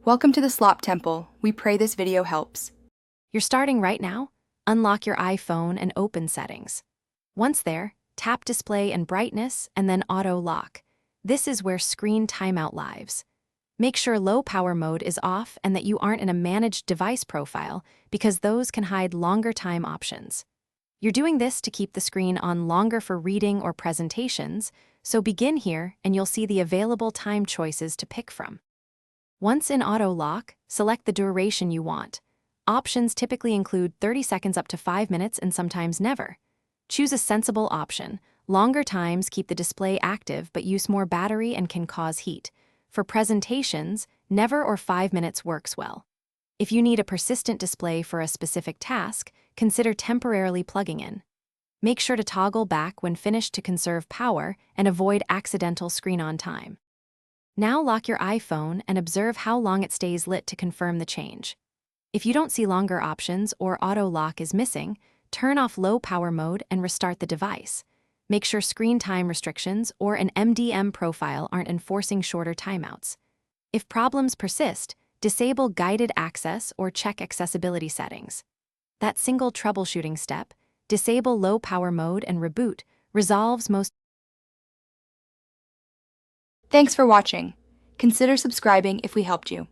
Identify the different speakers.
Speaker 1: Welcome to the Slop Temple. We pray this video helps.
Speaker 2: You're starting right now? Unlock your iPhone and open Settings. Once there, tap Display and Brightness and then Auto Lock. This is where Screen Timeout lives. Make sure Low Power Mode is off and that you aren't in a Managed Device profile because those can hide longer time options. You're doing this to keep the screen on longer for reading or presentations, so begin here and you'll see the available time choices to pick from. Once in Auto Lock, select the duration you want. Options typically include 30 seconds up to 5 minutes and sometimes never. Choose a sensible option. Longer times keep the display active but use more battery and can cause heat. For presentations, never or 5 minutes works well. If you need a persistent display for a specific task, consider temporarily plugging in. Make sure to toggle back when finished to conserve power and avoid accidental screen-on time. Now lock your iPhone and observe how long it stays lit to confirm the change. If you don't see longer options or auto lock is missing, turn off low power mode and restart the device. Make sure screen time restrictions or an MDM profile aren't enforcing shorter timeouts. If problems persist, disable guided access or check accessibility settings. That single troubleshooting step, disable low power mode and reboot, resolves most.
Speaker 1: Thanks for watching. Consider subscribing if we helped you.